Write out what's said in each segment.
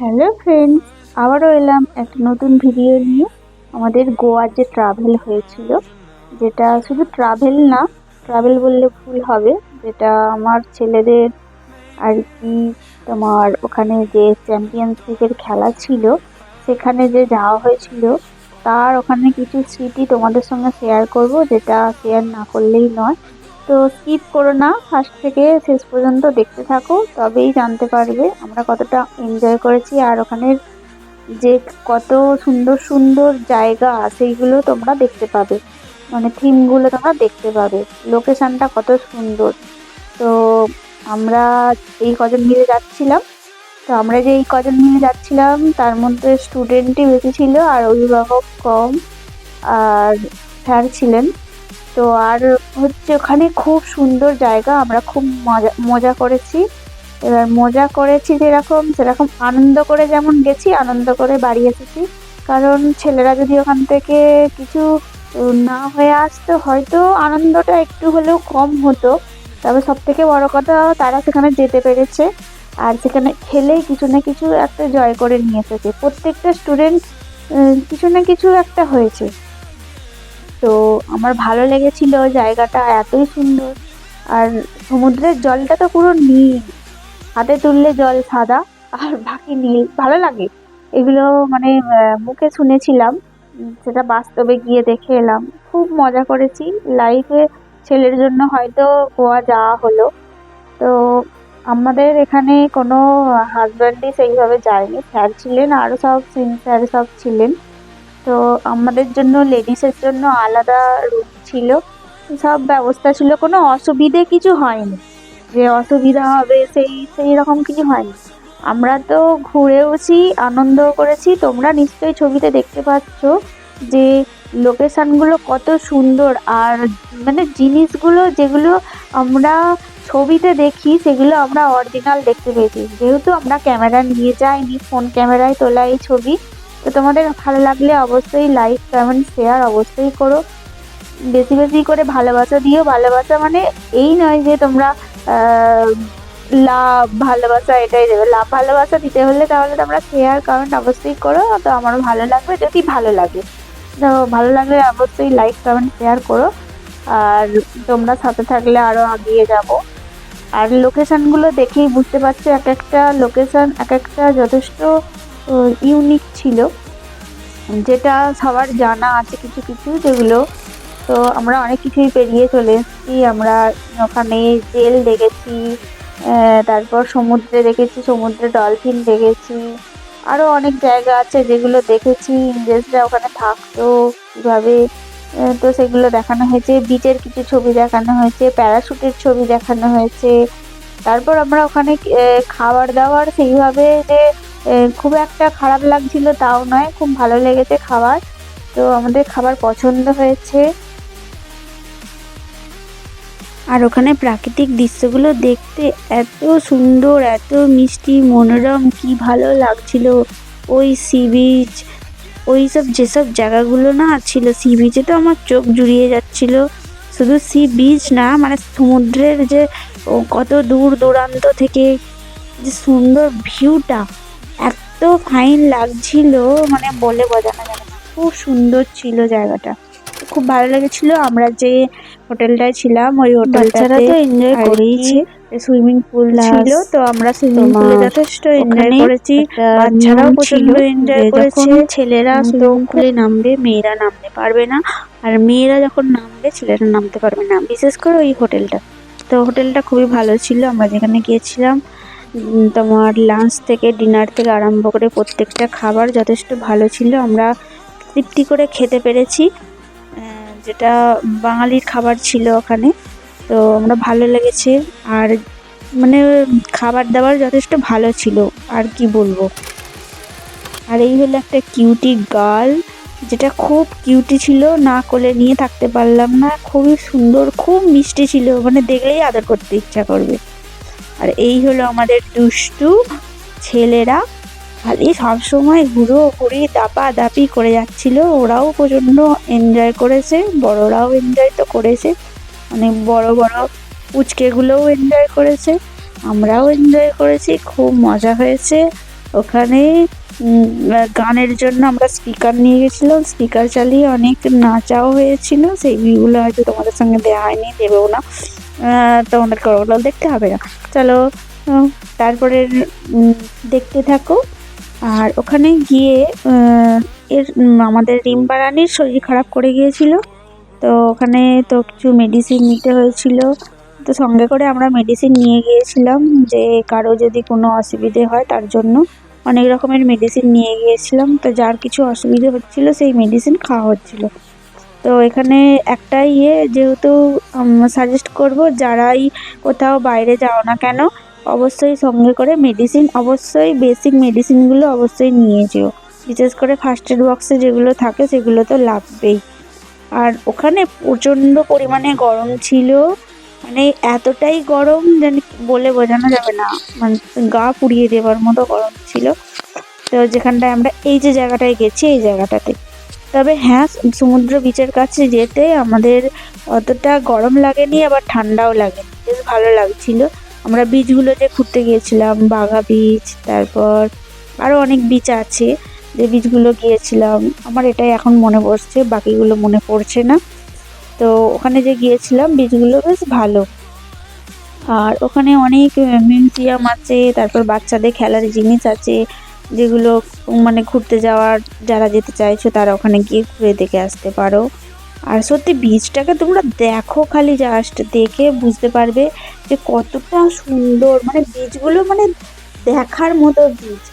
Hello friends, আবারও এলাম একটা নতুন ভিডিও নিয়ে। আমাদের গোয়ার যে ট্রাভেল হয়েছিল, যেটা শুধু ট্রাভেল না, ট্রাভেল বললে ভুল হবে, যেটা আমার ছেলেদের আর কি তোমার ওখানে যে চ্যাম্পিয়ন্স লিগের খেলা ছিল সেখানে যে যাওয়া হয়েছিল, তার ওখানে কিছু স্মৃতি তোমাদের সঙ্গে শেয়ার করব, যেটা শেয়ার না করলেই নয়। তো স্কিপ করো না, ফার্স্ট থেকে শেষ পর্যন্ত দেখতে থাকো, তবেই জানতে পারবে আমরা কতটা এনজয় করেছি। আর ওখানের যে কত সুন্দর সুন্দর জায়গা সেইগুলো তোমরা দেখতে পাবে, মানে থিমগুলো তোমরা দেখতে পাবে, লোকেশনটা কত সুন্দর। তো আমরা এই কজন মিলে যাচ্ছিলাম। তো আমরা যে এই কজন মিলে যাচ্ছিলাম তার মধ্যে স্টুডেন্টই বেশি ছিল আর অভিভাবক কম, আর স্যার ছিলেন। তো আর হচ্ছে ওখানে খুব সুন্দর জায়গা, আমরা খুব মজা মজা করেছি। এবার মজা করেছি যেরকম সেরকম আনন্দ করে যেমন গেছি, আনন্দ করে বাড়ি এসেছি। কারণ ছেলেরা যদি ওখান থেকে কিছু না হয়ে আসতো হয়তো আনন্দটা একটু হলেও কম হতো। তবে সব থেকে বড় কথা, তারা সেখানে যেতে পেরেছে আর সেখানে খেলেই কিছু না কিছু একটা জয় করে নিয়ে এসেছে। প্রত্যেকটা স্টুডেন্ট কিছু না কিছু একটা হয়েছে। তো আমার ভালো লেগেছিল, জায়গাটা এতই সুন্দর। আর সমুদ্রের জলটা তো পুরো নীল, হাতে তুললে জল সাদা আর বাকি নীল, ভালো লাগে এগুলো। মানে মুখে শুনেছিলাম, সেটা বাস্তবে গিয়ে দেখে এলাম, খুব মজা করেছি। লাইফে ছেলের জন্য হয়তো গোয়া যাওয়া হলো। তো আমাদের এখানে কোনো হাজব্যান্ডই সেইভাবে যায়নি, স্যার ছিলেন, আরও সব স্যার সব ছিলেন। তো আমাদের জন্য লেডিসের জন্য আলাদা রুম ছিল, সব ব্যবস্থা ছিল, কোনো অসুবিধে কিছু হয়নি যে অসুবিধা হবে সেই সেই রকম কিছু হয়নি। আমরা তো ঘুরেওছি, আনন্দ করেছি। তোমরা নিশ্চয়ই ছবিতে দেখতে পাচ্ছ যে লোকেশনগুলো কত সুন্দর, আর মানে জিনিসগুলো যেগুলো আমরা ছবিতে দেখি সেগুলো আমরা অরিজিনাল দেখতে পেয়েছি, যেহেতু আমরা ক্যামেরা নিয়ে যাইনি, ফোন ক্যামেরায় তোলা এই ছবি। তো তোমাদের ভালো লাগলে অবশ্যই লাইক কমেন্ট শেয়ার অবশ্যই করো, বেশি বেশি করে ভালোবাসা দিও। ভালোবাসা মানে এই নয় যে তোমরা আহ, লাভ ভালোবাসা এটাই দেবে, লাভ ভালোবাসা দিতে হলে তাহলে তোমরা শেয়ার কমেন্ট অবশ্যই করো, তো আমারও ভালো লাগবে যদি ভালো লাগে। তো ভালো লাগলে অবশ্যই লাইক কমেন্ট শেয়ার করো। আর তোমরা সাথে থাকলে আরো এগিয়ে যাব। আর লোকেশনগুলো দেখেই বুঝতে পারছো, এক একটা লোকেশন এক একটা যথেষ্ট ইউনিক ছিল, যেটা সবার জানা আছে কিছু কিছু যেগুলো। তো আমরা অনেক কিছুই পেরিয়ে চলে এসেছি। আমরা ওখানে জেল দেখেছি, তারপর সমুদ্রে দেখেছি, সমুদ্রে ডলফিন দেখেছি, আরও অনেক জায়গা আছে যেগুলো দেখেছি। ইংরেজরা ওখানে থাকতো কীভাবে, তো সেগুলো দেখানো হয়েছে। বিচের কিছু ছবি দেখানো হয়েছে, প্যারাশুটের ছবি দেখানো হয়েছে। তারপর আমরা ওখানে খাবার দাবার সেইভাবে যে খুব একটা খারাপ লাগছিল তাও নয়, খুব ভালো লেগেছে খাবার। তো আমাদের খাবার পছন্দ হয়েছে। আর ওখানে প্রাকৃতিক দৃশ্যগুলো দেখতে এত সুন্দর, এত মিষ্টি মনোরম, কি ভালো লাগছিল। ওই সি বিচ, ওই সব যেসব জায়গাগুলো না ছিল, সি বিচে তো আমার চোখ জুড়িয়ে যাচ্ছিল। শুধু সি বিচ না, মানে সমুদ্রের যে কত দূর দূরান্ত থেকে যে সুন্দর ভিউটা, এত ফাইন লাগছিল, মানে বলে বোঝানো যাবে না, খুব সুন্দর ছিল জায়গাটা। খুব ভালো লেগেছিল। আমরা যে হোটেলটায় ছিলাম ওই বাচ্চারা হোটেলটাতে তো এনজয় আর কি করেইছে, সুইমিং পুল ছিল, তো আমরা সুইমিং পুলে তোমার যথেষ্ট এনজয় ওখানে করেছি। একটা বাচ্চারাও নিয়ম ছিল প্রচন্ড এনজয় যে যখন করেছে। ছেলেরা তো সুইমিং পুলে নামবে মেয়েরা নামতে পারবে না, আর মেয়েরা যখন নামবে ছেলেরা নামতে পারবে না, বিশেষ করে ওই হোটেলটা। তো হোটেলটা খুবই ভালো ছিল, আমরা যেখানে গিয়েছিলাম। তোমার লাঞ্চ থেকে ডিনার থেকে আরম্ভ করে প্রত্যেকটা খাবার যথেষ্ট ভালো ছিল, আমরা তৃপ্তি করে খেতে পেরেছি। যেটা বাঙালির খাবার ছিল ওখানে, তো আমরা ভালো লেগেছে। আর মানে খাবার দাবার যথেষ্ট ভালো ছিল, আর কি বলবো। আর এই হলো একটা কিউটি গার্ল, যেটা খুব কিউটি ছিল, না কোলে নিয়ে থাকতে পারলাম না, খুবই সুন্দর, খুব মিষ্টি ছিল, মানে দেখলেই আদর করতে ইচ্ছা করবে। আর এই হলো আমাদের দুষ্টু ছেলেরা, খালি সবসময় হুড়োহুড়ি দাপাদাপি করে যাচ্ছিল। ওরাও প্রচণ্ড এনজয় করেছে, বড়রাও এনজয় তো করেছে, মানে বড় বড় পুচকেগুলোও এনজয় করেছে, আমরাও এনজয় করেছি, খুব মজা হয়েছে। ওখানে গানের জন্য আমরা স্পিকার নিয়ে গেছিলাম, স্পিকার চালিয়ে অনেক নাচাও হয়েছিল। সেই ভিউগুলো হয়তো তোমাদের সঙ্গে দেওয়া হয়নি, দেবেও না, তোমাদেরকে ওগুলো দেখতে হবে না। চলো তারপরে দেখতে থাকো। আর ওখানে গিয়ে আমাদের রিম্পা রানীর শরীর খারাপ করে গিয়েছিল, তো ওখানে তো কিছু মেডিসিন নিতে হয়েছিল। তো সঙ্গে করে আমরা মেডিসিন নিয়ে গিয়েছিলাম, যে কারো যদি কোনো অসুবিধে হয় তার জন্য অনেক রকমের মেডিসিন নিয়ে গিয়েছিলাম। তো যার কিছু অসুবিধে হচ্ছিল সেই মেডিসিন খাওয়া হচ্ছিল। তো এখানে একটা যেহেতু সাজেস্ট করব, যারাই কোথাও বাইরে যাও না কেন অবশ্যই সঙ্গে করে মেডিসিন, অবশ্যই বেসিক মেডিসিনগুলো অবশ্যই নিয়ে যেও। বিশেষ করে ফার্স্ট এড বক্সে যেগুলো থাকে সেগুলো তো লাগবেই। আর ওখানে প্রচণ্ড পরিমাণে গরম ছিল, মানে এতটাই গরম যেন বলে বোঝানো যাবে না, মানে গা পুড়িয়ে দেওয়ার মতো গরম ছিল। তো যেখানটায় আমরা এই যে জায়গাটায় গেছি এই জায়গাটাতে, তবে হ্যাঁ সমুদ্র বিচের কাছে যেতে আমাদের অতটা গরম লাগেনি, আবার ঠান্ডাও লাগেনি, বেশ ভালো লাগছিল। আমরা বিচগুলোতে ঘুরতে গিয়েছিলাম, বাঘা বিচ, তারপর আরও অনেক বিচ আছে যে বিচগুলো গিয়েছিলাম, আমার এটাই এখন মনে পড়ছে, বাকিগুলো মনে পড়ছে না। তো ওখানে যে গিয়েছিলাম বিচগুলো বেশ ভালো। আর ওখানে অনেক মিউজিয়াম আছে, তারপর বাচ্চাদের খেলার জিনিস আছে, যেগুলো মানে ঘুরতে যাওয়ার যারা যেতে চাইছো তারা ওখানে গিয়ে ঘুরে দেখে আসতে পারো। আর সত্যি বীচটাকে তোমরা দেখো, খালি জাস্ট দেখে বুঝতে পারবে যে কতটা সুন্দর, মানে বীচগুলো মানে দেখার মতো বীচ।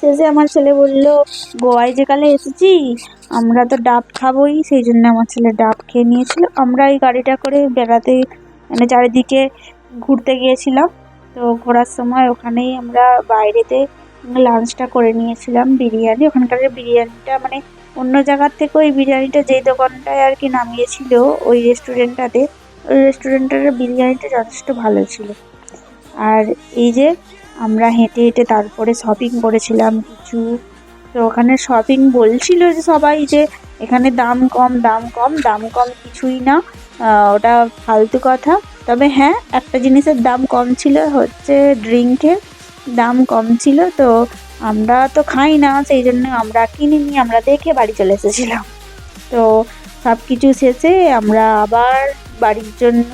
শেষে আমার ছেলে বললো, গোয়ায় যে কালে এসেছি আমরা তো ডাব খাবোই, সেই জন্য আমার ছেলে ডাব খেয়ে নিয়েছিল। আমরা এই গাড়িটা করে বেড়াতে মানে চারিদিকে ঘুরতে গিয়েছিলাম। তো ঘোরার সময় ওখানেই আমরা বাইরেতে লাঞ্চটা করে নিয়েছিলাম, বিরিয়ানি। ওখানকার বিরিয়ানিটা মানে অন্য জায়গার থেকে ওই বিরিয়ানিটা যেই দোকানটায় আর কি নামিয়েছিল ওই রেস্টুরেন্টটাতে, ওই রেস্টুরেন্টের বিরিয়ানিটা যথেষ্ট ভালো ছিল। আর এই যে আমরা হেঁটে হেঁটে তারপরে শপিং করেছিলাম কিছু। তো ওখানে শপিং বলছিল যে সবাই যে এখানে দাম কম, দাম কম, দাম কম কিছুই না, ওটা ফালতু কথা। তবে হ্যাঁ একটা জিনিসের দাম কম ছিল, হচ্ছে ড্রিঙ্কের দাম কম ছিল। তো আমরা তো খাই না, সেই জন্য আমরা কিনিনি, আমরা দেখে বাড়ি চলে এসেছিলাম। তো সব কিছু শেষে আমরা আবার বাড়ির জন্য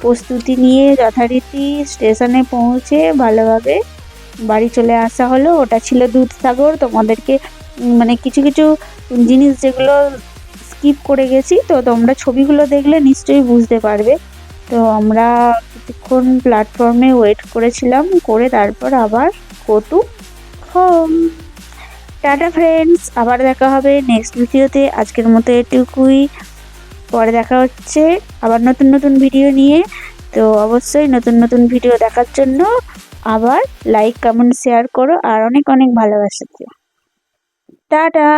প্রস্তুতি নিয়ে যথারীতি স্টেশনে পৌঁছে ভালোভাবে বাড়ি চলে আসা হলো। ওটা ছিল দুধসাগর। তোমাদেরকে মানে কিছু কিছু জিনিস যেগুলো স্কিপ করে গেছি, তো তোমরা ছবিগুলো দেখলে নিশ্চয়ই বুঝতে পারবে। তো আমরা কিছুক্ষণ প্ল্যাটফর্মে ওয়েট করেছিলাম, করে তারপর আবার go to home. Tata friends, আবার দেখা হবে নেক্সট ভিডিওতে। আজকের মতো এটুকুই, পরে দেখা হচ্ছে আবার নতুন নতুন ভিডিও নিয়ে। তো অবশ্যই নতুন নতুন ভিডিও দেখার জন্য আবার লাইক কমেন্ট শেয়ার করো, আর অনেক অনেক ভালোবাসা দিও। টাটা।